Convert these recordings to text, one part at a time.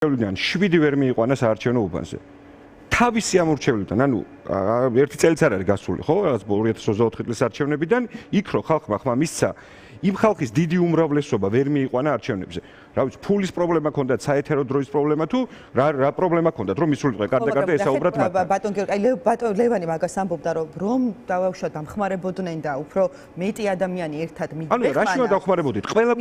ამორჩევლიდან 7 ვერ მიიყვანა საარჩევნო უბანზე. თავისი ამორჩევლიდან, ანუ ერთი წელიც არ არის გასული, ხო? რაღაც 2024 წლის არჩევნებიდან, იქ რო ხალხმა ხმა მისცა, იმ ხალხის დიდი უმრავლესობა ვერ მიიყვანა არჩევნებზე. რა ვიცი, ფულის პრობლემა ქონდათ, საეთერო დროის პრობლემა თუ რა პრობლემა ქონდათ, რომ მისულიყო კარდა ესაუბრათ მათ. ბატონ გიორგი, ბატონ ლევანი მაგას ამბობდა, რომ დავაუშვათ დამხმარებოდნენ და უფრო მეტი ადამიანი ერთად მიგვეხმანა. ანუ რა შეიძლება დავხმარებოდით? ყველა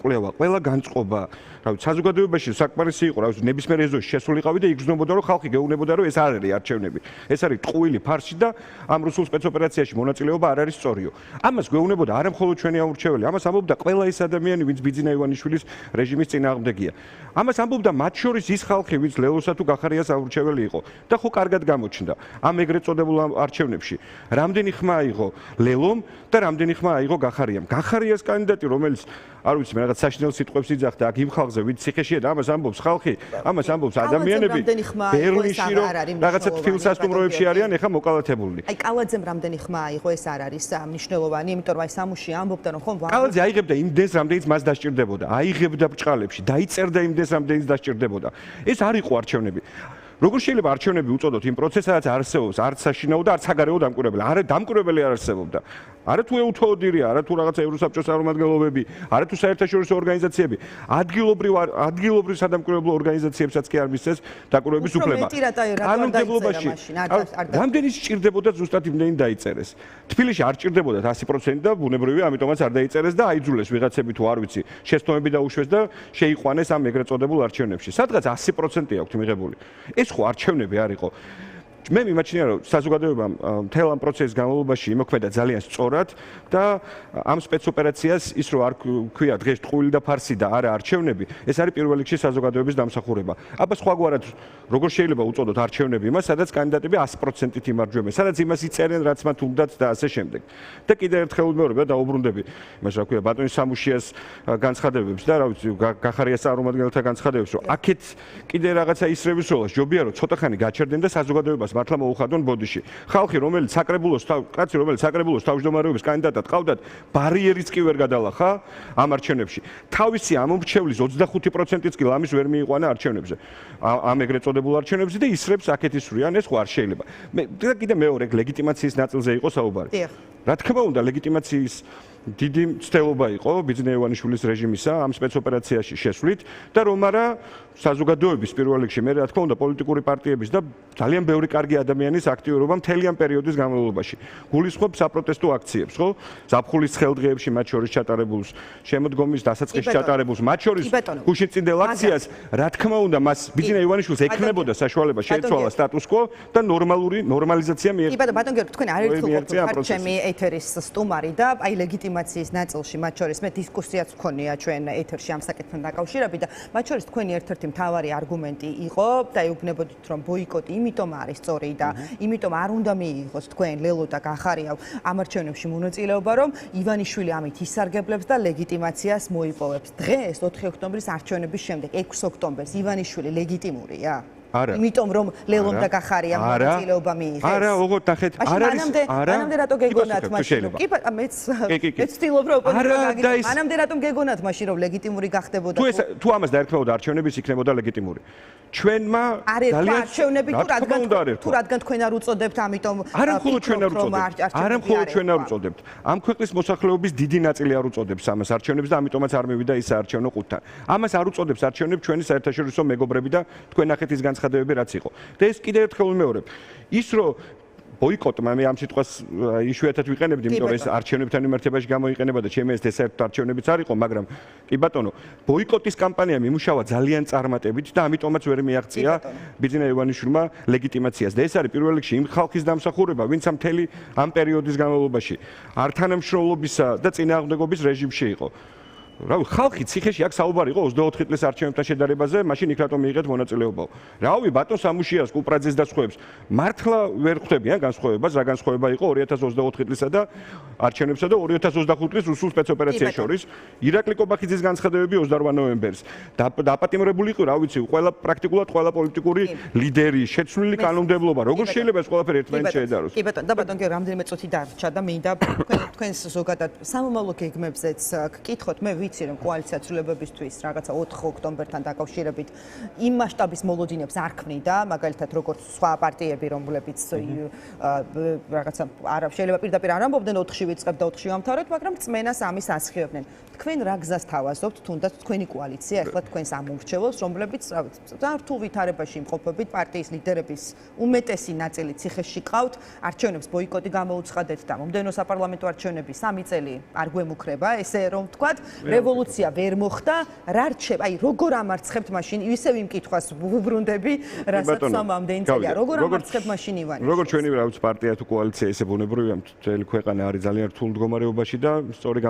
კვლევა, ყველა განწყობა. რა ვიცი, საზოგადოებაში საკმარისი იყო, რა ვიცი, ნებისმიერ ეზოში შესულიყავი და იგრძნობოდა, რომ ხალხი გეუბნებოდა, რომ ეს არ არის არჩევნები. ეს არის ტყუილი ფარსი და ამ რუსულ სპეცოპერაციაში მონაწილეობა არ არის სწორიო. ამას გეუბნებოდა არა მხოლოდ ჩვენი ამორჩეველი, ამას ამბობდა ყველა ეს ადამიანი, ვინც ბიძინა ივანიშვილის რეჟიმის წინააღმდეგია. ამას ამბობდა მათ შორის ის ხალხი, ვინც ლელოსა თუ გახარიას ამორჩეველი იყო და ხო კარგად გამოჩნდა. ამ ეგრეთ წოდებულ არჩევნებში რამდენი ხმა აიღო ლელომ და რამდენი ხმა აიღო გახარიამ. გახარიას კანდიდატი, რომელიც არ ვიცი, მე რაღაც საშინელ სიტყვებს იძახდა აქ იმ ხალხზე, ვინც ციხეშია და ამას ამბობს ხალხი, ამას ამბობს ადამიანები ბერლინში, რომ რაღაცა ფილსასტუმროებში არიან, ეხა მოკალათებულნი. აი კალაძემ რამდენი ხმა აიღო, ეს არ არის მნიშვნელოვანი, იმიტომ რომ აი სამუში ამბობდა, რომ ხომ კალაძე აიღებდა იმდენს, რამდენიც მას დასჭირდებოდა. აიღებდა ბრჭყალებში, დაიწერდა იმდენს, რამდენიც დასჭირდებოდა. ეს არ იყო არჩევნები. როგორ შეიძლება არჩევნები უწოდოთ იმ პროცესს, რაც არსებობს, არც საშინაო და არც საგარეო დამკვირვებელი. არა დამკვირვებელი არ არსებობდა. არა თუ ეუთოოდირია, არა თუ რაღაცა ევროსაბჭოს წარმომადგენლობები, არა თუ საერთაშორისო ორგანიზაციები, ადგილობრივ სადამკვირვებლო ორგანიზაციებსაც კი არ მისცეს დაკვირვების უფლება. კანონმდებლობაში რამდენი სჭირდებოდა ზუსტად იმდენი დაიწერეს. თბილისში არ სჭირდებოდა 100% და ბუნებრივია, ამიტომაც არ დაიწერეს და აიძულეს ვიღაცები თუ არ ვიცი, შეცდომები დაუშვეს და შეიყვანეს ამ ეგრეთ წოდებულ არჩევნებში. სადღაც 100% აქვთ მიღებული. ეს ხო არჩევნები არ იყო. მე მიმაჩნია, რომ საზოგადოებამ მთელ ამ პროცესის განმავლობაში იმოქმედა ძალიან სწორად და ამ სპეცოპერაციას ის რო არ ქვია დღეს ტყუილი და ფარსი და არა არჩევნები, ეს არის პირველ რიგში საზოგადოების დამსახურება. აბა სხვაგვარად როგორ შეიძლება უწოდოთ არჩევნები იმას, სადაც კანდიდატები 100%-ით იმარჯვებენ, სადაც იმას იწერენ, რაც მათ უნდათ და ასე შემდეგ. და კიდევ ერთხელ ვიმეორებ და დაუბრუნდები იმას, რა ქვია, ბატონი სამუშიას განცხადებებს და რა ვიცი, გახარიას წარმომადგენელთა განცხადებებს, რომ აქეთ კიდე რაღაცა ისრების როლა ჯობია, რომ ცოტა ხანი გაჩერდნენ და საზოგადოებას მართლა მოუხადონ ბოდიში. ხალხი, რომელიც საკრებულოს თავმჯდომარეობის კანდიდატად ყავდათ, ბარიერიც კი ვერ გადალახა ამ არჩევნებში. თავისი ამორჩევლის 25%-იც კი ლამის ვერ მიიყვანა არჩევნებზე. ამ ეგრეთ წოდებულ არჩევნებზე და ისრებს აქეთ ისვრიან, ეს ხო არ შეიძლება. და კიდე მეორე ლეგიტიმაციის ნაწილზე იყო საუბარი. რა თქმა უნდა, ლეგიტიმაციის დიდი მცდელობა იყო ბიძინა ივანიშვილის რეჟიმისა ამ სპეცოპერაციაში შესვლით და რომ არა საზოგადოების პირველ რიგში, მე რა თქმა უნდა პოლიტიკური პარტიების და ძალიან ბევრი კარგი ადამიანის აქტიურობა მთელი ამ პერიოდის განმავლობაში. გულისხმობ საპროტესტო აქციებს, ხო? ზაფხულის ხელდღეებში მათ შორის ჩატარებულს, შემოდგომის დასაწყისში ჩატარებულს, მათ შორის გუშინწინდელ აქციას, რა თქმა უნდა, მას ბიძინა ივანიშვილს ექნებოდა საშუალება შეეცვალა სტატუს-კვო და ნორმალიზაცია მიიღო. ბატონ გიორგი, თქვენ არ ერთხელ ყოფილ ჩემი ეთერის სტუმარი და აი ლეგიტიმაციის ნაწილში მათ შორის მე დისკუსიაც ვქონია ჩვენ ეთერში ამ საკითხთან დაკავშირებით და მათ შორის თქვენი ერთ-ერთი მთავარი არგუმენტი იყო და ეუბნებოდით, რომ ბოიკოტი იმიტომ არის სწორი და იმიტომ არ უნდა მიიღოს თქვენ ლელო და გახარიავ ამ არჩევნებში მონაწილეობა, რომ ივანიშვილი ამით ისარგებლებს და ლეგიტიმაციას მოიპოვებს. დღეს 4 ოქტომბრის არჩევნების შემდეგ 6 ოქტომბერს ივანიშვილი ლეგიტიმურია? იმიტომ რომ ლელომ და გახარიამ მონაწილეობა მიიღეს. არა, ოღონდ ნახეთ, არ არის. მანამდე რატო გეგონათ მაშინ? კი, მეც ვცდილობ რომ მანამდე რატომ გეგონათ მაშინ რომ ლეგიტიმური გახდებოდა? თუ ამას დაერქმეოდა არჩევნების იქნებოდა ლეგიტიმური. ჩვენმა ძალიან არჩევნები თუ რადგან თქვენ არ უწოდებთ, ამიტომ არა მხოლოდ ჩვენ არ უწოდებთ. ამ ქვეყნის მოსახლეობის დიდი ნაწილი არ უწოდებს ამას არჩევნებს და ამიტომაც არ მივიდა ის საარჩევნო ყუთთან. ამას არ უწოდებს არჩევნებს ჩვენი საერთაშორისო მეგობრები და თქვენ ნახეთ ის განცხადებები რაც იყო. და ეს კიდევ ერთხელ ვიმეორებ. ის რომ ბოიკოტმა მე ამ სიტყვას იშვიათად ვიყენებდი, იმიტომ რომ ეს არჩევნებთან მიმართებაში გამოიყენება და ჩემი ეს საერთო არჩევნებიც არ იყო, მაგრამ კი ბატონო, ბოიკოტის კამპანია მიმუშავა ძალიან წარმატებით და ამიტომაც ვერ მიაღწია ბიძინა ივანიშვილმა ლეგიტიმაციას. და ეს არის პირველ რიგში იმ ხალხის დამსახურება, ვინც ამ მთელი ამ პერიოდის განმავლობაში არ თანამშრომლობისა და წინააღმდეგობის რეჟიმში იყო. რა ხალხი ციხეში აქ საუბარი იყო 24 წლის არჩევნებთან შედარებაზე, მაშინ იქ რატომ მიიღეთ მონაწილეობაო. რავი, ბატონ სამუშიას, კუპრაძეს და სხვებს. მართლა ვერ ხვდებიან განსხვავებას, რა განსხვავება იყო 2024 წლისა და არჩევნებსა და 2025 წლის რუსულ სპეცოპერაციას შორის. ირაკლი კობახიძის განცხადებები 28 ნოემბერს. დაპატიმრებული იყო, რა ვიცი, პრაქტიკულად ყველა პოლიტიკური ლიდერი, შეცვლილი კანონმდებლობა. როგორ შეიძლება ეს ყველაფერი ერთმანეთს შეედაროს? კი ბატონ, და ბატონ გიორგი რამდენიმე წუთი დარჩა და მინდა თქვენს ზოგადად სამომავლო გეგმებზეც გკითხოთ, მე ვიცი რომ კოალიცია ცვლილებებისთვის რაღაცა 4 ოქტომბერთან დაკავშირებით იმ მასშტაბის მოლოდინებს არ ქმნიდა, მაგალითად როგორც სხვა პარტიები, რომლებიც რაღაცა არ შეიძლება პირდაპირ არ ამბობდნენ 4-ში ვიწყებთ და 4-ში ვამთავრებთ, მაგრამ წმენას ამის ასხივებდნენ. თქვენ რა გზას თავაზობთ, თუნდაც თქვენი კოალიცია ახლა თქვენს ამორჩევლებს, რომლებიც რთულ ვითარებაში იმყოფებით, პარტიის ლიდერების უმეტესი ნაწილი ციხეში ყავთ, არჩევნებს ბოიკოტი გამოუცხადეთ და მომდევნო საპარლამენტო არჩევნების 3 წელი არ გვემუქრება, ესე რომ ვთქვათ, რევოლუცია ვერ მოხდა, რა რჩება, აი როგორ ამარცხებთ მაშინ, ისევ იმ კითხვას ვუბრუნდები, რასაც სამამდენი წელია, როგორ ამარცხებთ მაშინ ივანიშვილს? როგორც ჩვენი რაღაც პარტია თუ კოალიცია ისე ბუნებრივია, მთელი ქვეყანა არის ძალიან რთულ მდგომარეობაში და სწორი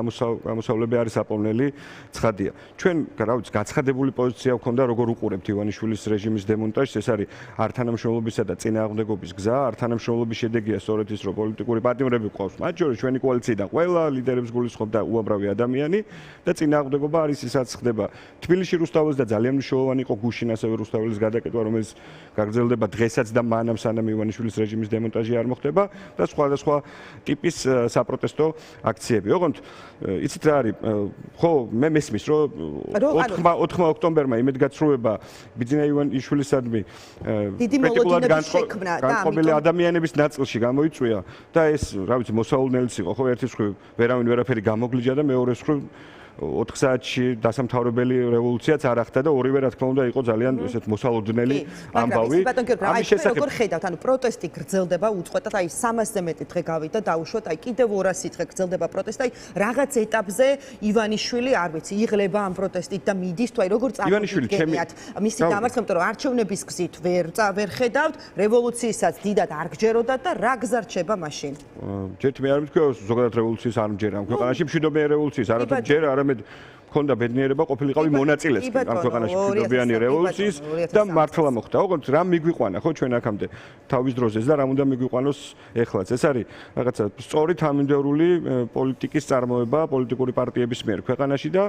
გამოსავლები არის აპოვნელი ცხადია. ჩვენ რა ვიცი, გაცხადებული პოზიცია გვქონდა, როგორ უყურებთ ივანიშვილის რეჟიმის დემონტაჟს, ეს არის არ თანამშრომლობისა და წინააღმდეგობის გზა, არ თანამშრომლობის შედეგია სწორედ ის, რომ პოლიტიკური პარტნიორები გვყავს. მათ შორის ჩვენი კოალიციიდან ყველა ლიდერებს გულისხმობდა უამრავი ადამიანი და წინააღმდეგობა არის ისაც ხდება თბილისში რუსთაველის და ძალიან მნიშვნელოვანი იყო გუშინ ასევე რუსთაველის გადაკეთება, რომელიც გაგრძელდება დღესაც და მანამ სანამ ივანიშვილის რეჟიმის დემონტაჟი არ მოხდება და სხვადასხვა ტიპის საპროტესტო აქციები. ოღონდ იცით რა არის, ხო, მე მესმის, რომ 4 ოქტომბერმა იმედგაცრუება ბიძინა ივანიშვილისადმი განწყობილი ადამიანების ნაწილში გამოიწვია და ეს, რა ვიცი, მოსაუბრელიც იყო, ხო, ერთის მხრივ ვერავინ ვერაფერი გამოგლიჯა და მეორეს მხრივ 4 საათში დასამთავრებელი რევოლუციაც არ ახდა და ორივე რა თქმა უნდა იყო ძალიან ესეთ მოსალოდნელი ამბავი. ამის შესახებ როგორ ხედავთ, ანუ პროტესტი გრძელდება უწყვეტად, აი 300-ზე მეტი დღე გავიდა დაუშვათ, აი კიდევ 200 დღე გრძელდება პროტესტი, აი რაღაც ეტაპზე ივანიშვილი არ ვიცი, იღლება ამ პროტესტით და მიდის თუ აი როგორ წამოგვიდგენიათ მისი დამარცხება, იმიტომ რომ არჩევნების გზით ვერ ხედავთ, რევოლუციისაც დიდად არ გჯეროდათ და რა გზა რჩება მაშინ? ჯერ მე არ მითქვია ზოგადად რევოლუციის არ მჯერა ამ ქვეყანაში, მშვიდობიანი რევოლუციის არათუ ჯერა არამედ ქონდა ბედნიერება ყოფილიყავი მონაწილეც ამ ქვეყანაში მშვიდობიანი რევოლუციის და მართლა მოხდა. ოღონდ რა მიგვიყვანა ხო ჩვენ აქამდე თავის დროზეც და რა უნდა მიგვიყვანოს ეხლაც. ეს არის რაღაცა სწორი თანმიმდევრული პოლიტიკის წარმოება პოლიტიკური პარტიების მიერ ქვეყანაში და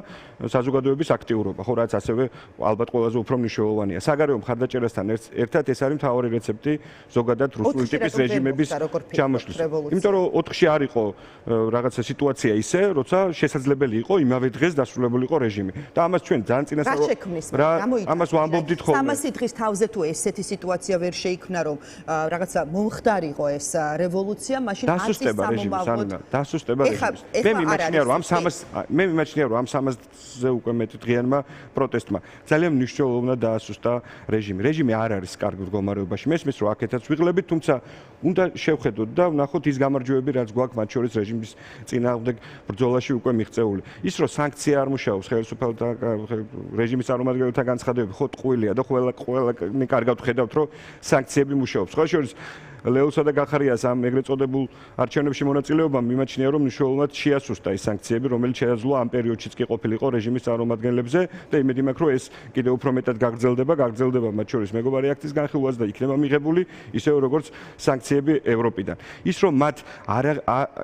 საზოგადოების აქტიურობა, ხო, რაც ასევე ალბათ ყველაზე უფრო მნიშვნელოვანია. საგარეო მხარდაჭერასთან ერთად ეს არის მთავარი რეცეპტი ზოგადად რუსული ტიპის რეჟიმების ჩამოშლის. იმიტომ რომ 4-ში არ იყო რაღაცა სიტუაცია ისე, როცა შესაძლებელი იყო იმავე დღეს დასრულებულიყო რეჟიმი. და ამას ჩვენ ძალიან წინასწარ ამას ვამბობდით ხოლმე. 300 დღის თავზე თუ ესეთი სიტუაცია ვერ შეიქმნა, რომ რაღაცა მომხდარიყო ეს რევოლუცია, მაშინ დასუსტება რეჟიმის, დასუსტება რეჟიმის. მე მიმაჩნია, რომ ამ 300-ზე უკვე მეტი დღიანმა პროტესტმა ძალიან მნიშვნელოვნად დაასუსტა რეჟიმი. რეჟიმი არ არის კარგ მდგომარეობაში. მესმის, რომ აქეთაც ვიღლებით, თუმცა უნდა შევხედოთ და ვნახოთ ის გამარჯვებები, რაც გვაქვს მათ შორის რეჟიმის წინააღმდეგ ბრძოლაში უკვე მიღწეული. ის რომ სანქცია არ მუშაობს ხელისუფალთა რეჟიმის წარმომადგენელთა განცხადებები ხო ტყუილია და ყველა კარგად ხედავთ რომ სანქციები მუშაობს. სხვა შორის ლეოსა და გახარიას ამ ეგრეთ წოდებულ არჩევნებში მონაწილეობამ მიმაჩნია რომ მნიშვნელოვნად შეასუსტა ის სანქციები, რომელიც შეაძლო ამ პერიოდშიც კი ყოფილიყო რეჟიმის წარმომადგენლებზე და იმედი მაქვს რომ ეს კიდევ უფრო მეტად გაგრძელდება მათ შორის მეგობარი აქტის განხილვაც და იქნება მიღებული ისევე როგორც სანქციები ევროპიდან. ის რომ მათ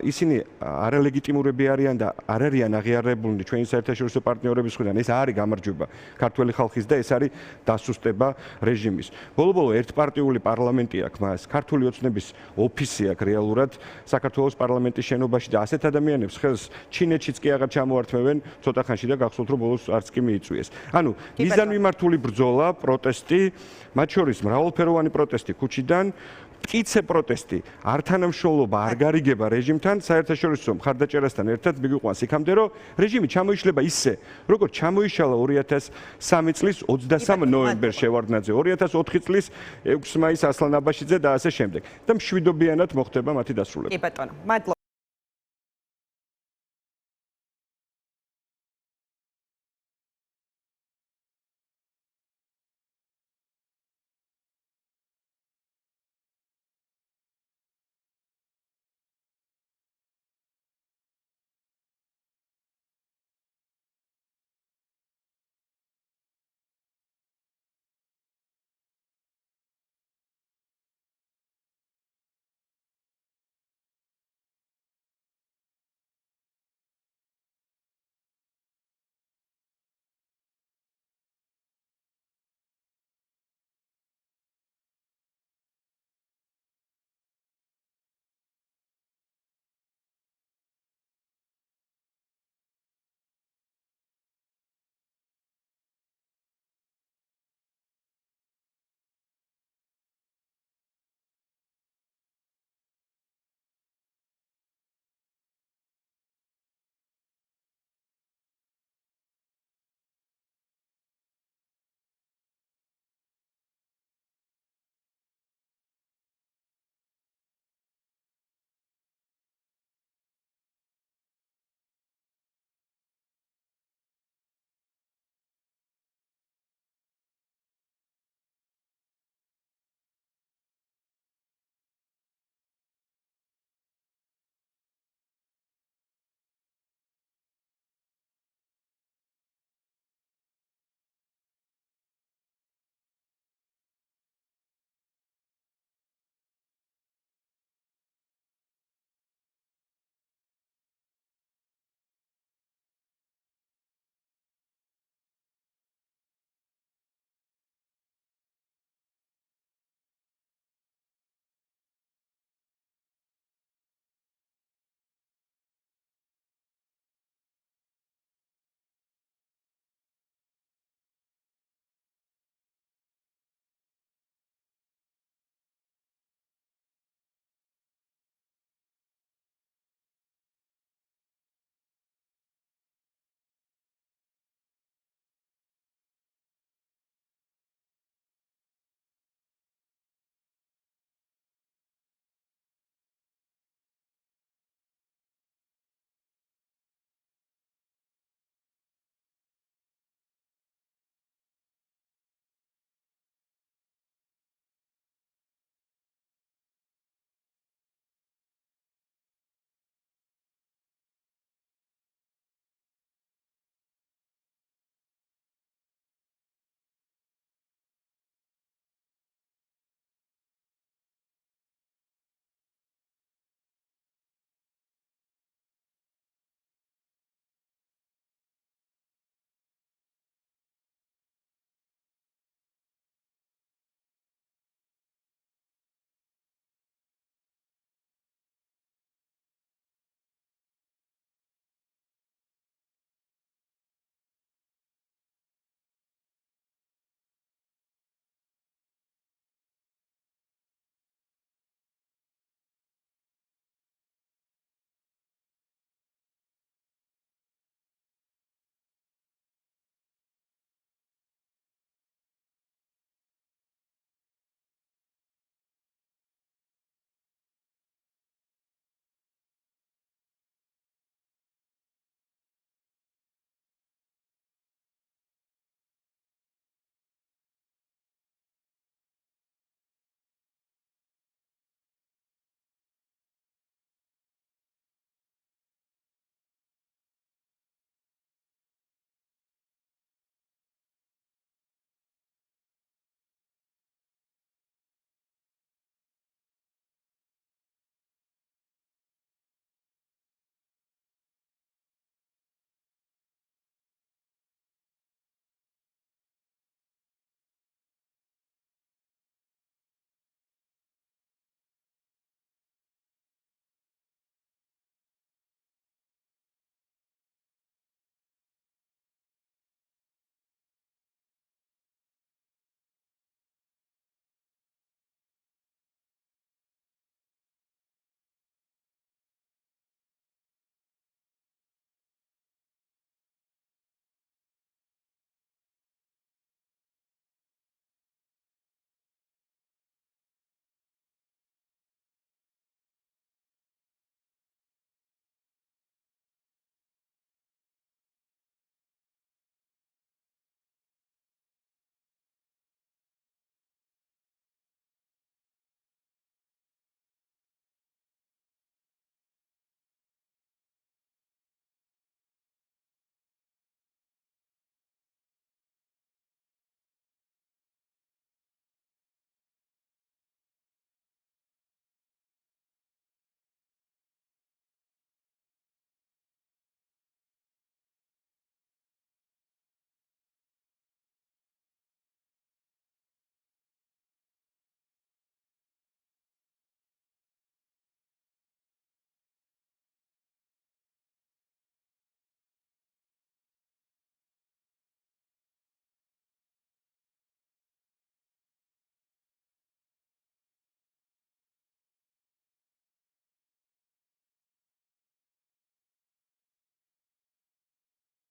ისინი არალეგიტიმურები არიან და არ არიან აღიარებულნი ჩვენი საერთაშორისო პარტნიორების მხრიდან, ეს არის გამარჯვება ქართველი ხალხის და ეს არის დასუსტება რეჟიმის. ბოლო-ბოლო ერთპარტიული პარლამენტი აქვს მას, ქართული ოცნების ოფისი აქვს რეალურად საქართველოს პარლამენტის შენობაში და ასეთ ადამიანებს ხელს ჩინეთშიც კი აღარ ჩამოართმევენ ცოტა ხანში და გახსოვთ რომ ბოლოს არც კი მიიწვიეს. ანუ მიზანმიმართული ბრძოლა, პროტესტი, მათ შორის მრავალფეროვანი პროტესტი ქუჩიდან, მტკიცე პროტესტი, არ თანამშრომლობა, არ გარიგება რეჟიმთან, საერთაშორისო მხარდაჭერასთან ერთად მიგვიყვანს იქამდე, რომ რეჟიმი ჩამოიშლება ისე, როგორც ჩამოიშალა 2003 წლის 23 ნოემბერს შევარდნაძე, 2004 წლის 6 მაისს ასლან აბაშიძე და ასე შემდეგ. და მშვიდობიანად მოხდება მათი დასრულება. კი ბატონო, მადლობა.